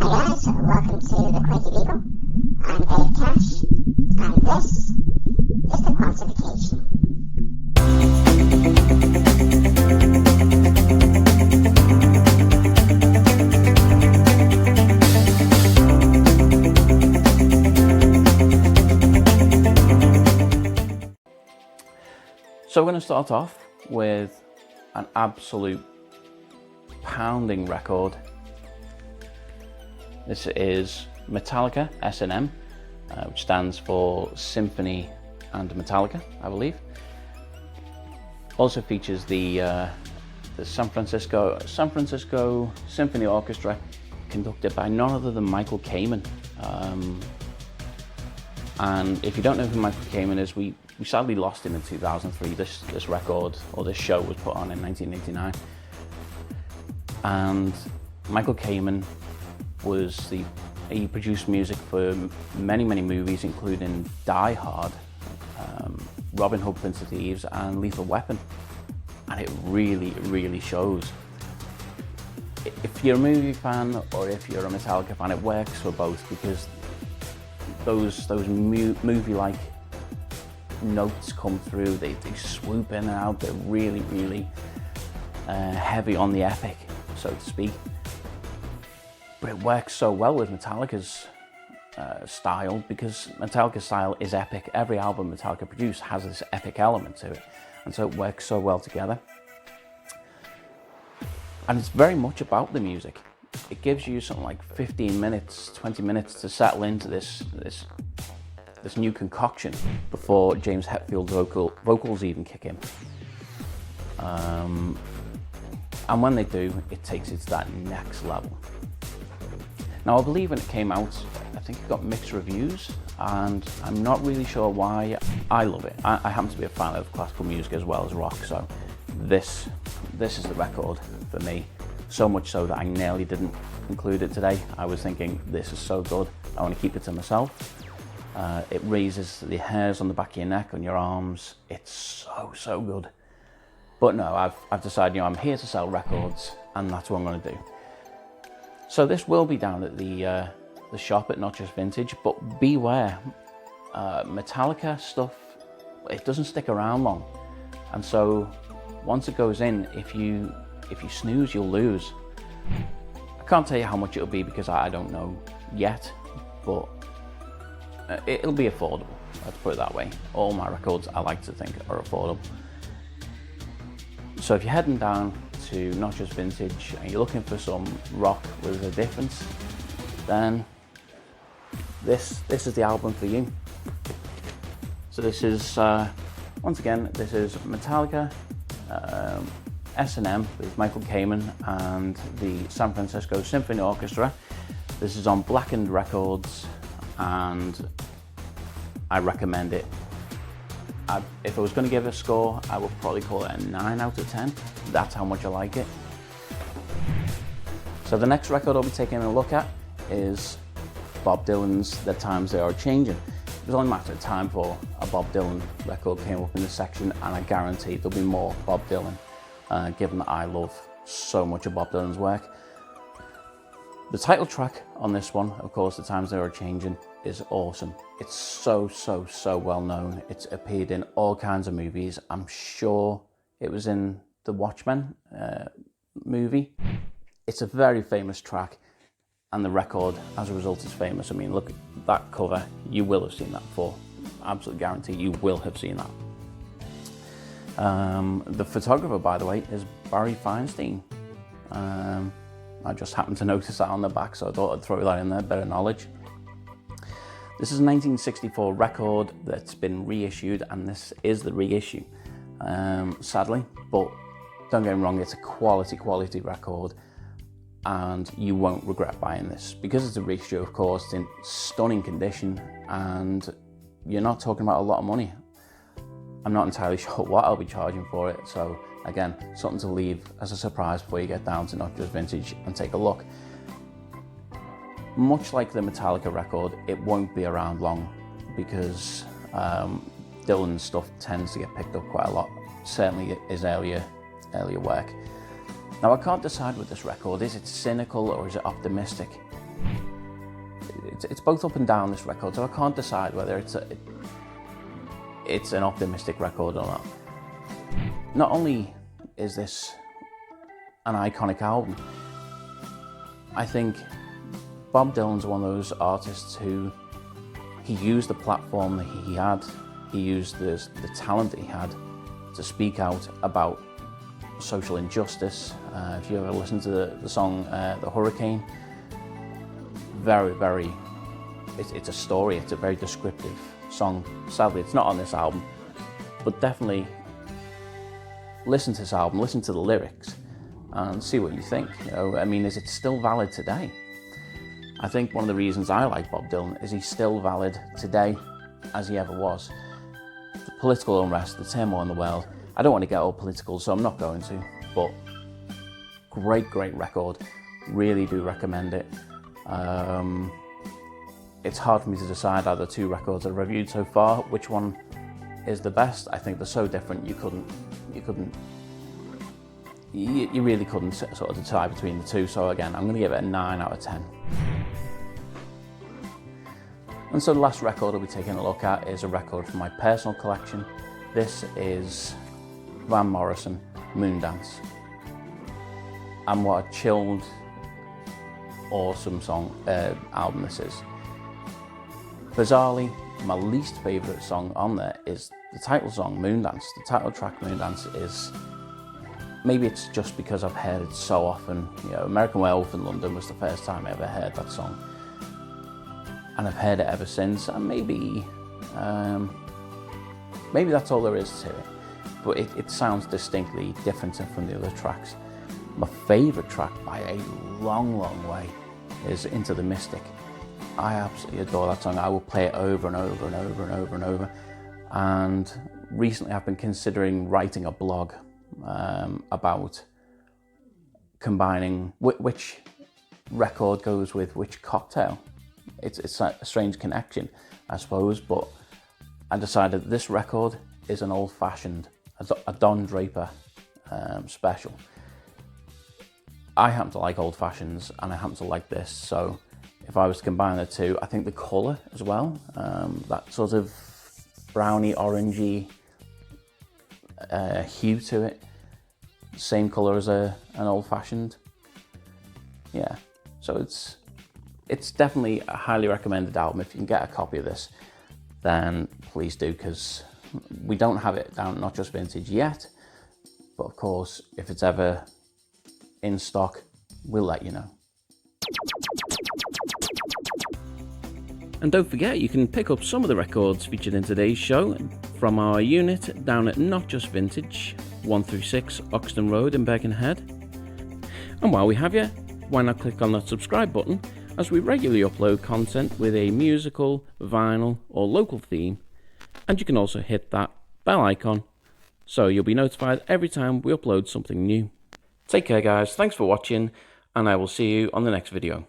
Hi guys, welcome to the Creative Eagle. I'm Dave Cash, and this is the Quantification. So we're going to start off with an absolute pounding record. This is Metallica S&M, which stands for Symphony and Metallica, I believe. Also features the San Francisco Symphony Orchestra, conducted by none other than Michael Kamen. And if you don't know who Michael Kamen is, we sadly lost him in 2003. This record, or this show, was put on in 1989. And Michael Kamen he produced music for many movies, including Die Hard, Robin Hood, Prince of Thieves, and Lethal Weapon. And it really shows. If you're a movie fan or if you're a Metallica fan, it works for both, because those movie-like notes come through. They swoop in and out. They're really heavy on the epic, so to speak. But it works so well with Metallica's style, because Metallica's style is epic. Every album Metallica produced has this epic element to it, and so it works so well together. And it's very much about the music. It gives you something like 15 minutes, 20 minutes to settle into this new concoction before James Hetfield's vocals even kick in. And when they do, it takes it to that next level. Now, I believe when it came out, I think it got mixed reviews, and I'm not really sure why. I love it. I happen to be a fan of classical music as well as rock, so this is the record for me. So much so that I nearly didn't include it today. I was thinking, this is so good, I want to keep it to myself. It raises the hairs on the back of your neck, on your arms. It's so good. But no, I've decided, I'm here to sell records, and that's what I'm going to do. So this will be down at the shop at Not Just Vintage, but beware, Metallica stuff, it doesn't stick around long, and so once it goes in, if you snooze, you'll lose. I can't tell you how much it'll be because I don't know yet, but it'll be affordable, let's put it that way. All my records, I like to think, are affordable. So if you're heading down to Not Just Vintage and you're looking for some rock with a difference, then this is the album for you. So this is, once again, this is Metallica, S&M with Michael Kamen and the San Francisco Symphony Orchestra. This is on Blackened Records, and I recommend it. If I was going to give it a score, I would probably call it a 9 out of 10. That's how much I like it. So the next record I'll be taking a look at is Bob Dylan's The Times They Are A-Changin. It was only a matter of time before a Bob Dylan record came up in this section, and I guarantee there'll be more Bob Dylan, given that I love so much of Bob Dylan's work. The title track on this one, of course, The Times They Are A-Changin, is awesome. It's so well known. It's appeared in all kinds of movies. I'm sure it was in the Watchmen movie. It's a very famous track, and the record, as a result, is famous. I mean, look at that cover. You will have seen that before. Absolute guarantee you will have seen that. The photographer, by the way, is Barry Feinstein. I just happened to notice that on the back, so I thought I'd throw that in there, better knowledge. This is a 1964 record that's been reissued, and this is the reissue, sadly, but don't get me wrong, it's a quality record, and you won't regret buying this. Because it's a reissue, of course, it's in stunning condition, and you're not talking about a lot of money. I'm not entirely sure what I'll be charging for it, so again, something to leave as a surprise before you get down to Not Just Vintage and take a look. Much like the Metallica record, it won't be around long, because Dylan's stuff tends to get picked up quite a lot, certainly his earlier work. Now, I can't decide with this record, is it cynical or is it optimistic? It's both up and down, this record, so I can't decide whether it's an optimistic record or not. Not only is this an iconic album, I think Bob Dylan's one of those artists who he used the platform that he had, he used the talent that he had to speak out about social injustice. If you ever listen to the song The Hurricane, very, it's a story, it's a very descriptive song. Sadly, it's not on this album, but definitely listen to this album, listen to the lyrics, and see what you think. You know, I mean, is it still valid today? I think one of the reasons I like Bob Dylan is he's still valid today as he ever was. The political unrest, the turmoil in the world. I don't want to get all political, so I'm not going to, but great record. Really do recommend it. It's hard for me to decide out of the two records I've reviewed so far which one is the best. I think they're so different you really couldn't sort of decide between the two. So again, I'm going to give it a 9 out of 10. And so the last record I'll be taking a look at is a record from my personal collection. This is Van Morrison, Moondance. And what a chilled, awesome album this is. Bizarrely, my least favourite song on there is the title song, Moondance. The title track, Moondance, is, maybe it's just because I've heard it so often. You know, American Werewolf in London was the first time I ever heard that song. And I've heard it ever since, and maybe that's all there is to it. But it sounds distinctly different from the other tracks. My favourite track by a long way is Into the Mystic. I absolutely adore that song. I will play it over and over. And recently I've been considering writing a blog about combining which record goes with which cocktail. It's a strange connection, I suppose, but I decided this record is an old-fashioned, a Don Draper special. I happen to like old fashions, and I happen to like this, so if I was to combine the two, I think the colour as well, that sort of browny, orangey hue to it, same colour as an old-fashioned. Yeah, so it's definitely a highly recommended album. If you can get a copy of this, then please do, because we don't have it down Not Just Vintage yet, but of course, if it's ever in stock, we'll let you know. And don't forget, you can pick up some of the records featured in today's show from our unit down at Not Just Vintage, 1 through 6 Oxton Road in Birkenhead. And while we have you, why not click on that subscribe button, as we regularly upload content with a musical, vinyl or local theme, and you can also hit that bell icon so you'll be notified every time we upload something new. Take care guys, thanks for watching, and I will see you on the next video.